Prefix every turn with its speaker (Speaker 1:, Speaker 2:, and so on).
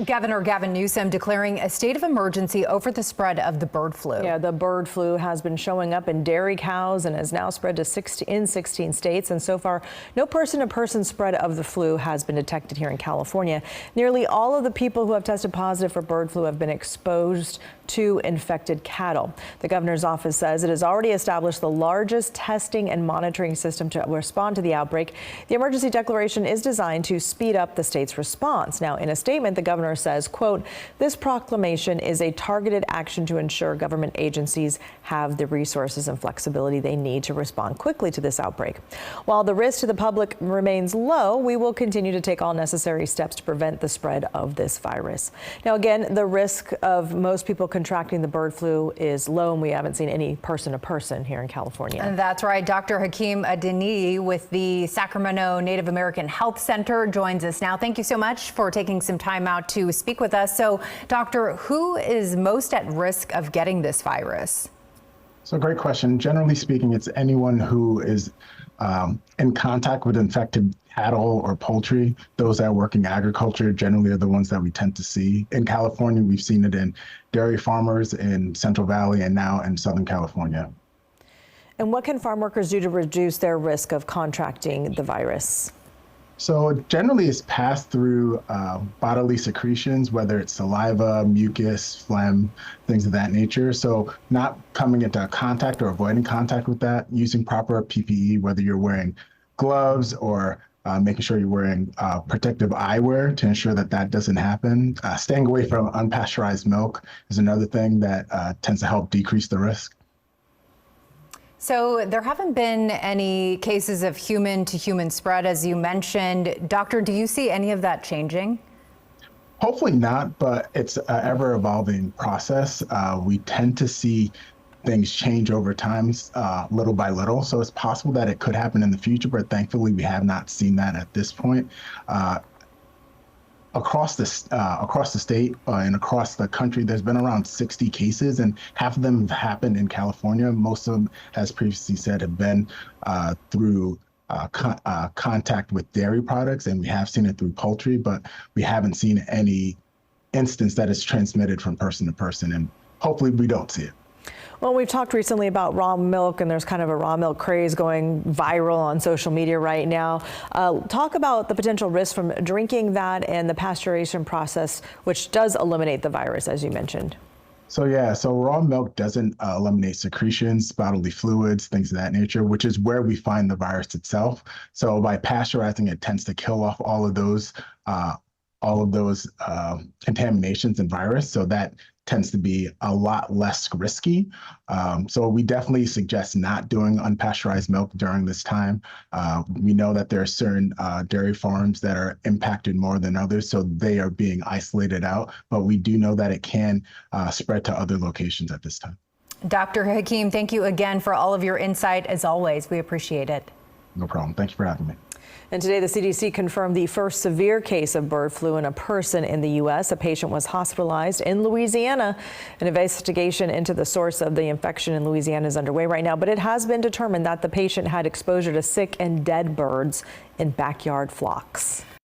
Speaker 1: Governor Gavin Newsom declaring a state of emergency over the spread of the bird flu.
Speaker 2: Yeah, the bird flu has been showing up in dairy cows and has now spread to 16 states. And so far, no person-to-person spread of the flu has been detected here in California. Nearly all of the people who have tested positive for bird flu have been exposed to infected cattle. The governor's office says it has already established the largest testing and monitoring system to respond to the outbreak. The emergency declaration is designed to speed up the state's response. Now, in a statement, the governor says, quote, "This proclamation is a targeted action to ensure government agencies have the resources and flexibility they need to respond quickly to this outbreak. While the risk to the public remains low, we will continue to take all necessary steps to prevent the spread of this virus." Now, again, the risk of most people contracting the bird flu is low, and we haven't seen any person-to-person here in California.
Speaker 1: And that's right. Dr. Hakeem Adeni with the Sacramento Native American Health Center joins us now. Thank you so much for taking some time out to speak with us. So, doctor, who is most at risk of getting this virus?
Speaker 3: So, great question. Generally speaking, it's anyone who is in contact with infected cattle or poultry. Those that work in agriculture generally are the ones that we tend to see. In California, we've seen it in dairy farmers in Central Valley and now in Southern California.
Speaker 2: And what can farm workers do to reduce their risk of contracting the virus?
Speaker 3: So generally it's passed through bodily secretions, whether it's saliva, mucus, phlegm, things of that nature. So not coming into contact or avoiding contact with that, using proper PPE, whether you're wearing gloves or making sure you're wearing protective eyewear to ensure that that doesn't happen. Staying away from unpasteurized milk is another thing that tends to help decrease the risk.
Speaker 1: So there haven't been any cases of human-to-human spread, as you mentioned. Doctor, do you see any of that changing?
Speaker 3: Hopefully not, but it's an ever-evolving process. We tend to see things change over time, little by little. So it's possible that it could happen in the future, but thankfully we have not seen that at this point. Across the state and across the country, there's been around 60 cases, and half of them have happened in California. Most of them, as previously said, have been through contact with dairy products, and we have seen it through poultry, but we haven't seen any instance that is transmitted from person to person, and hopefully we don't see it.
Speaker 2: Well, we've talked recently about raw milk, and there's kind of a raw milk craze going viral on social media right now. Talk about the potential risk from drinking that and the pasteurization process, which does eliminate the virus, as you mentioned.
Speaker 3: So raw milk doesn't eliminate secretions, bodily fluids, things of that nature, which is where we find the virus itself. So by pasteurizing, it tends to kill off all of those contaminations and virus. So that tends to be a lot less risky. So we definitely suggest not doing unpasteurized milk during this time. We know that there are certain dairy farms that are impacted more than others, so they are being isolated out, but we do know that it can spread to other locations at this time.
Speaker 1: Dr. Hakeem, thank you again for all of your insight. As always, we appreciate it.
Speaker 3: No problem. Thank you for having me.
Speaker 2: And today, the CDC confirmed the first severe case of bird flu in a person in the U.S. A patient was hospitalized in Louisiana. An investigation into the source of the infection in Louisiana is underway right now, but it has been determined that the patient had exposure to sick and dead birds in backyard flocks.